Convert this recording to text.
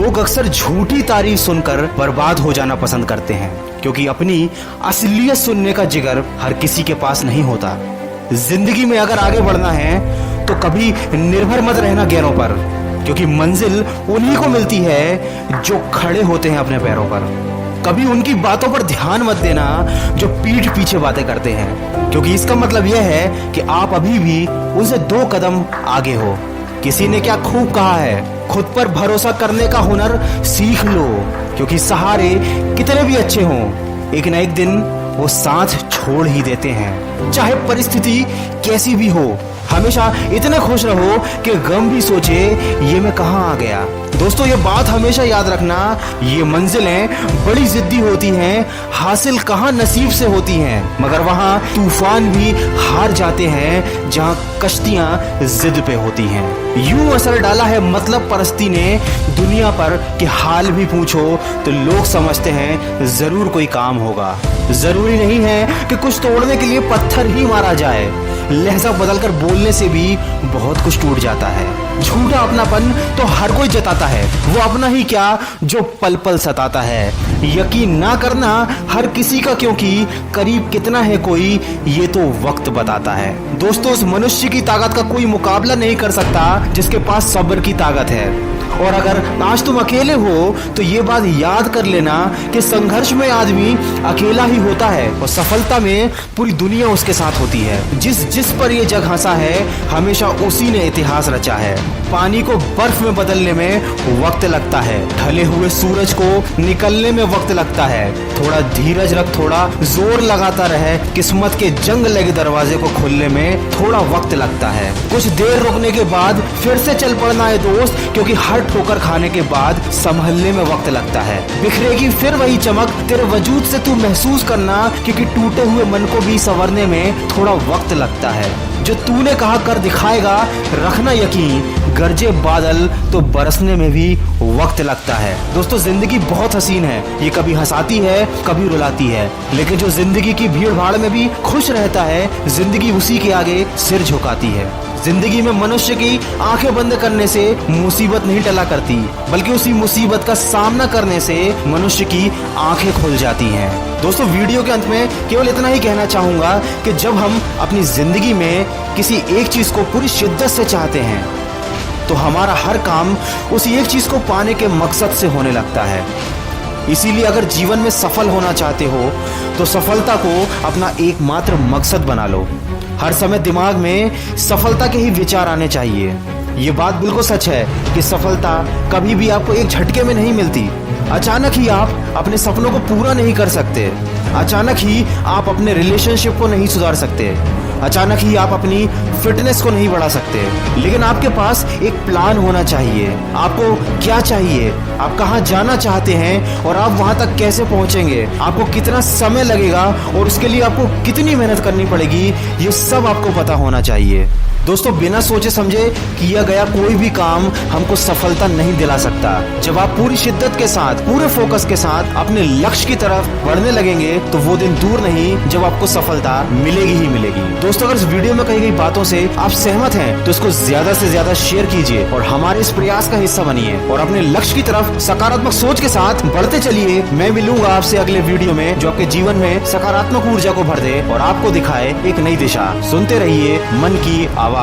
लोग अक्सर झूठी तारीफ सुनकर बर्बाद हो जाना पसंद करते हैं, क्योंकि अपनी असलियत सुनने का जिगर हर किसी के पास नहीं होता। जिंदगी में अगर आगे बढ़ना है तो कभी निर्भर मत रहना गैरों पर, क्योंकि मंजिल उन्हीं को मिलती है जो खड़े होते हैं अपने पैरों पर। कभी उनकी बातों पर ध्यान मत देना जो पीठ पीछे बातें करते हैं, क्योंकि इसका मतलब यह है कि आप अभी भी उनसे 2 कदम आगे हो। किसी ने क्या खूब कहा है, खुद पर भरोसा करने का हुनर सीख लो, क्योंकि सहारे कितने भी अच्छे हों, एक न एक दिन वो साथ छोड़ ही देते हैं। चाहे परिस्थिति कैसी भी हो, हमेशा इतने खुश रहो कि गम भी सोचे ये मैं कहाँ आ गया। दोस्तों, ये बात हमेशा याद रखना, ये मंजिलें बड़ी जिद्दी होती हैं, हासिल कहाँ नसीब से होती हैं, मगर वहाँ तूफान भी हार जाते हैं जहाँ कश्तियाँ जिद पे होती हैं। यूं असर डाला है मतलब परस्ती ने दुनिया पर कि हाल भी पूछो तो लोग समझते हैं जरूर कोई काम होगा। जरूरी नहीं है कि कुछ तोड़ने के लिए पत्थर ही मारा जाए, लहजा बदलकर बोलने से भी बहुत कुछ टूट जाता है। झूठा अपनापन तो हर कोई जताता है, वो अपना ही क्या जो पल पल सताता है। यकीन ना करना हर किसी का, क्योंकि करीब कितना है कोई ये तो वक्त बताता है। दोस्तों, उस मनुष्य की ताकत का कोई मुकाबला नहीं कर सकता जिसके पास सब्र की ताकत है। और अगर आज तुम अकेले हो तो ये बात याद कर लेना कि संघर्ष में आदमी अकेला ही होता है और सफलता में पूरी दुनिया उसके साथ होती है। जिस पर ये जग हंसा है हमेशा उसी ने इतिहास रचा है। पानी को बर्फ में बदलने में वक्त लगता है, ढले हुए सूरज को निकलने में वक्त लगता है। थोड़ा धीरज रख, थोड़ा जोर लगाता रहे, किस्मत के जंग लगे दरवाजे को खोलने में थोड़ा वक्त लगता है। कुछ देर रुकने के बाद फिर से चल पड़ना है दोस्त, क्योंकि हर ठोकर खाने के बाद संभलने में वक्त लगता है। बिखरेगी फिर वही चमक तेरे वजूद से तू महसूस करना, क्योंकि टूटे हुए मन को भी संवरने में थोड़ा वक्त लगता है। जो तूने कहा कर दिखाएगा, रखना यकीन, गरजे बादल तो बरसने में भी वक्त लगता है। दोस्तों, जिंदगी बहुत हसीन है, ये कभी हंसाती है कभी रुलाती है, लेकिन जो जिंदगी की भीड़ भाड़ में भी खुश रहता है, जिंदगी उसी के आगे सिर झुकाती है। जिंदगी में मनुष्य की आंखें बंद करने से मुसीबत नहीं टला करती, बल्कि उसी मुसीबत का सामना करने से मनुष्य की आंखें खुल जाती हैं। दोस्तों, वीडियो के अंत में केवल इतना ही कहना चाहूंगा कि जब हम अपनी जिंदगी में किसी एक चीज को पूरी शिद्दत से चाहते हैं तो हमारा हर काम उसी एक चीज को पाने के मकसद से होने लगता है। इसीलिए अगर जीवन में सफल होना चाहते हो तो सफलता को अपना एकमात्र मकसद बना लो। हर समय दिमाग में सफलता के ही विचार आने चाहिए। ये बात बिल्कुल सच है कि सफलता कभी भी आपको एक झटके में नहीं मिलती। अचानक ही आप अपने सपनों को पूरा नहीं कर सकते, अचानक ही आप अपने रिलेशनशिप को नहीं सुधार सकते, अचानक ही आप अपनी फिटनेस को नहीं बढ़ा सकते, लेकिन आपके पास एक प्लान होना चाहिए। आपको क्या चाहिए, आप कहाँ जाना चाहते हैं और आप वहां तक कैसे पहुंचेंगे, आपको कितना समय लगेगा और उसके लिए आपको कितनी मेहनत करनी पड़ेगी, ये सब आपको पता होना चाहिए। दोस्तों, बिना सोचे समझे किया गया कोई भी काम हमको सफलता नहीं दिला सकता। जब आप पूरी शिद्दत के साथ, पूरे फोकस के साथ अपने लक्ष्य की तरफ बढ़ने लगेंगे तो वो दिन दूर नहीं जब आपको सफलता मिलेगी ही मिलेगी। दोस्तों, अगर इस वीडियो में कही गई बातों से आप सहमत हैं तो इसको ज्यादा से ज्यादा शेयर कीजिए और हमारे इस प्रयास का हिस्सा बनिए और अपने लक्ष्य की तरफ सकारात्मक सोच के साथ बढ़ते चलिए। मैं मिलूंगा आपसे अगले वीडियो में जो आपके जीवन में सकारात्मक ऊर्जा को भर दे और आपको दिखाए एक नई दिशा। सुनते रहिए मन की आवाज।